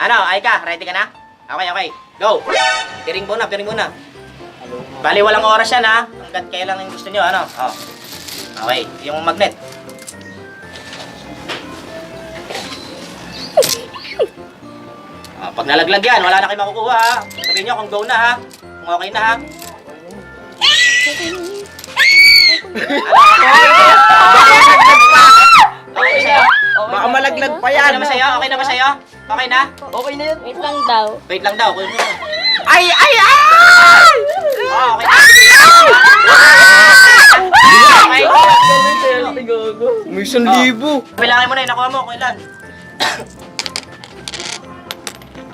Ano, Aika, ready ka na? Okay. Go! Piring muna. Bali, walang oras yan ha. Hanggat kailan yung gusto nyo, ano? Oh. Okay, yung magnet. Pag nalaglag yan, wala na kayo makukuha ha. Sabihin nyo kung go na ha. Kung okay na ha. Okay sa'yo? Baka malaglag pa yan. Okay na ba sa'yo? Okay na? Okay na yan. Wait lang daw. Wait lang daw. Ay! Oh, okay. Okay. May 1,000. Bilangin mo na yung nakuha mo kung ilan.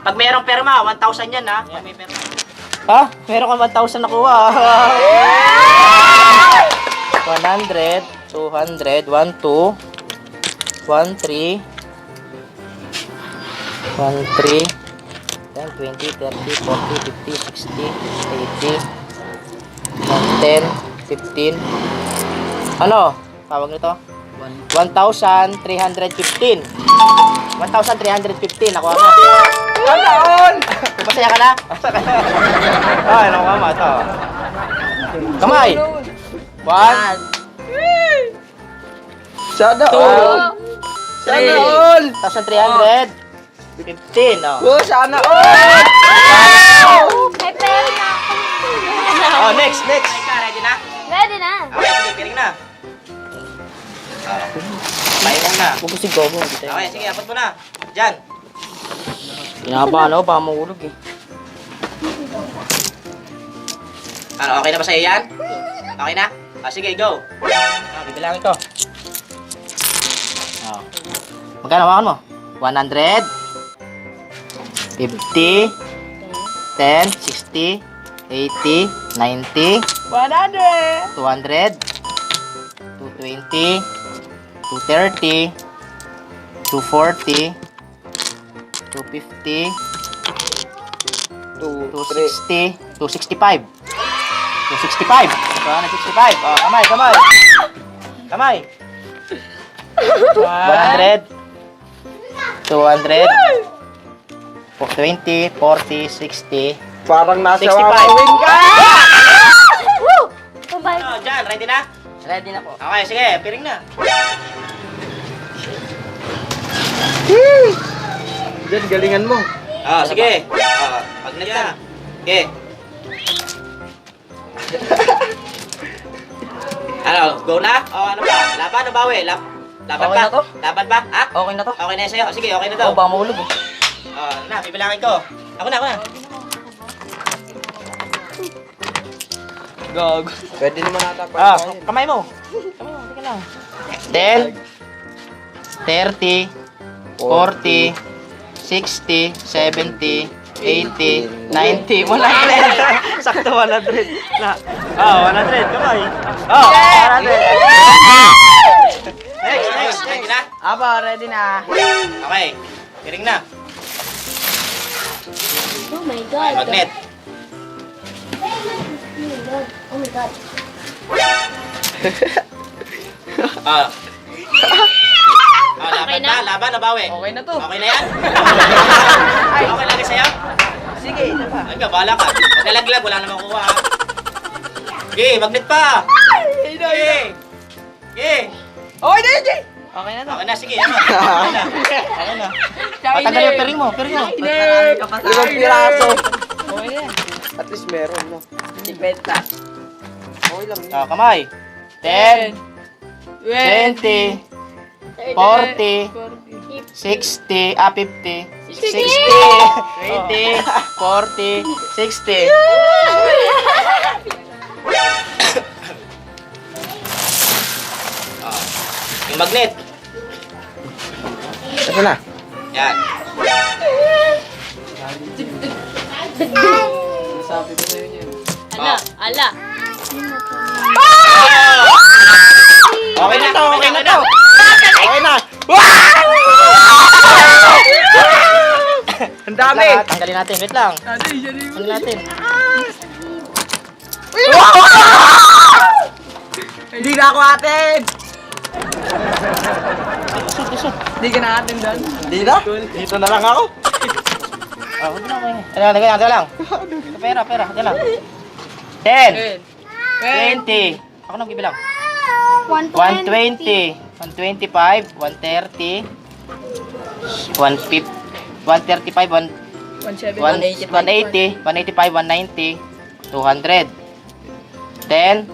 Pag mayroong perma, 1,000 yan ha. Pag may perma. Ha? Meron kang 1,000 nakuha. 100, 200, 1, 2, 1, 3, 1, 3, 10, 20, 30, 40, 50, 60, 80, 10, 15. Ano? Tawag nito? 1,315. 1,315. Nakuha mo. Kanaon! Masaya ka na? Ay, nakuha mo. Ito. Kamay. 1, Sana 2, all! Sana all! 1,315. Oh. Oh, sana all! may pera na ako. Oh, next. Ay ka, ready na? Ready na. Okay, sige, piring na. Painong na. Pupusig ko mo. Okay, sige, abot mo na. Diyan. Inabahan ako, baka mahulog eh. Ano, okay na ba sa'yo yan? Okay na? Sige, go. Bibilangin ko. Magkano hawakan mo? 100, 50, 10, 60, 80, 90, 100! 200, 220, 230, 240, 250, 260, 265. 265. Ito na 65. Oh, kamay. 100, 200, 20, 40, 60. Parang nasa 65. wawawin ka! Bye. Oh, dyan, ready na? Ready na po. Okay, sige, piring na. Diyan, galingan mo. Ah, sige. Magnet na. Okay. Ano, go na? O ano ba? Laban o bawi? Laban Okay ba? na to? Laban ba? Ha? Okay na to. Okay na sa'yo. Sige, okay na daw. Oh, baka mahulog eh. Na, bibilangin ko. Ako na. Gag. Pwede naman nata Kamay mo. Tika lang. 10, 30, 40, 60, 70, 80, 90, 100. Sakto 100. Na. 100. Kamay. 100. Next. Ready na? Aba, ready na. Okay. Piring na. Oh my God. Magnet. Oh my God. Laban na? Laban o bawi? Okay na to. Okay na yan? Okay lagi sa'yo? Sige, isa pa. Ay, bahala ka. Pag nalaglag, wala namang kuha ha. Okay, magnet pa. Okay. Okay na, Jay! Okay na to. Okay na, sige. Okay na. Patagal yung piring mo. Limang piraso. Okay na yan. At least meron, no? Ibenta. Okay lang. Kamay. 10, 20, 40, 60, 50, 60, 20, 40, 60. Yung magnet. Ito na. Yan. Sabi ko sa'yo niya. Ala. Okay na to. Okay na! Ang dami! Tanggalin natin. Wait lang. Tanggalin natin. Hindi na ako atin! Hindi ka na atin doon? Hindi na? Dito na lang ako. Huwag na, okay. Ito lang. Pera. Ito lang. 10, 20. Ako nang bibilang. 120, 125, 130, 150, 135, 180, 185, 190, 200, 10,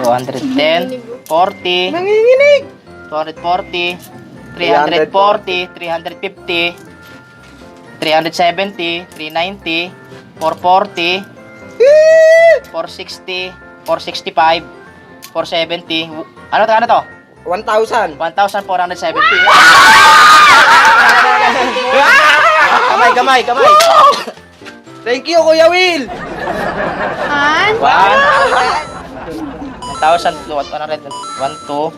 210, 40, Nanginginig! 240, 340, 350, 370, 390, 440, 460, 465, 470. Ano to? 1,000. 1,470. Kamay. Thank you, Kuya Will! 1,000, 100, 1,2,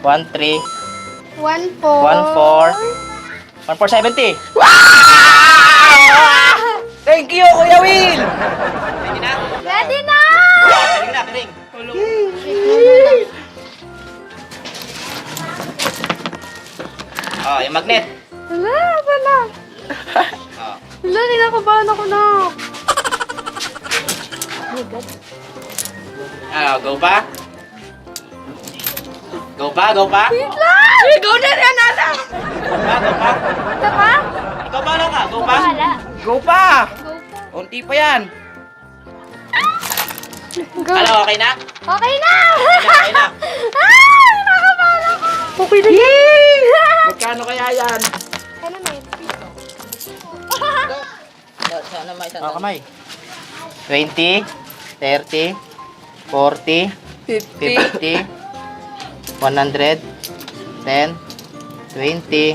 1,3, 1,4, 1,470. Thank you, Kuya Will! Ready na? Ready na! Piring. Oh, yung magnet. Wala. Oh. Wala, ninakabahan ako na. Oh my God. Go pa? Go pa? Wait lang! Go na rin, nasa! Go pa? Ito pa? Ikaw bahala ka, go pa? Wala. Go pa! Go pa. Unti pa yan. Go. Ano, okay na? Okay na! Okay na. Ninakabahan ako. Okay na. Magkano kaya yan? Ano na yun? Sana may Oh, kamay. 20, 30, 40, 50, 100, 10, 20, 30,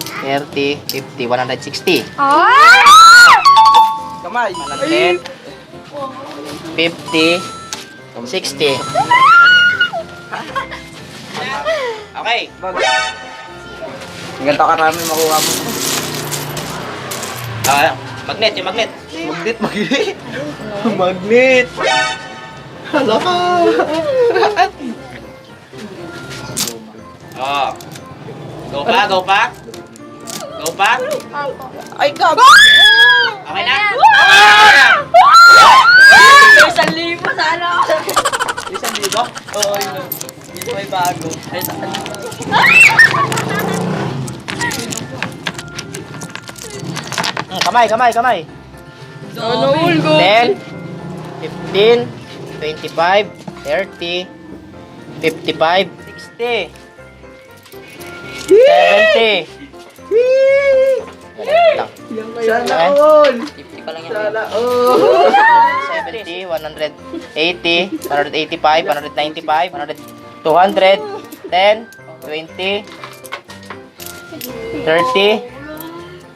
50, 160. Kamay. 100, 50, 60. Okay. Ang ganda karami makuha mo. Magnet, yung magnet. Magnet! Hala ka! Oh. Go pa? Ay, kab! Okay na? Isang libo sana! 1,000? Oo, yun. Dito may bago. Ay, Kamay. Ano, Ulgo? 10, 15, 25, 30, 55, 60, 70. Sana all! 50 pa lang Sana all! 70, 180, 185, 195, 200, 10, 20, 30,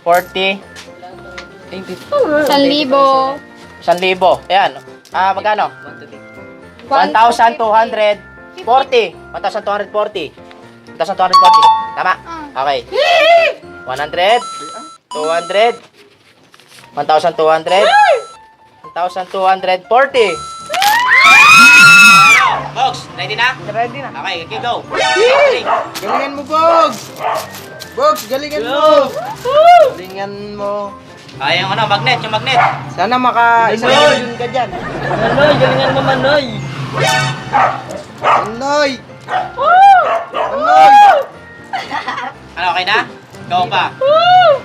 40, 1,000. 1,000. Ayan. Magkano? 1,240. 1,240. Tama? Okay. 100, 200, 1,200, 1,240. Box, ready na? Ready na. Okay, go. Ready. Galingan mo, Bogs! Bogs, galingan mo! Galingan mo. Yung magnet, yung magnet. Sana maka-isang milyon ka dyan. Manoy, galingan mo Manoy. Manoy! Manoy! Okay na? Go pa. Okay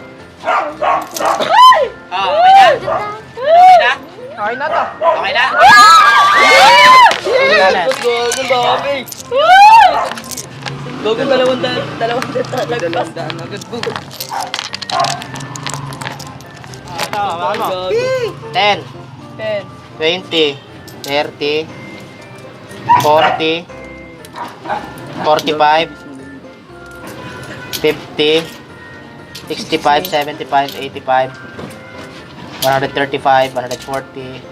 na? Okay na? Okay na to. Okay na? Gogo, dami. Gogo, dalawang Dalawang daan agad, Bogs. Ito, hawakan mo. 10, 20, 30, 40, 45, 50, 65, 75, 85, 135, 140,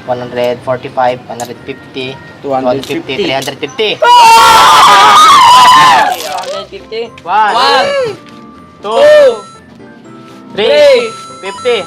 145, 150, 250, 350. 150. 1, 2, 3, 50.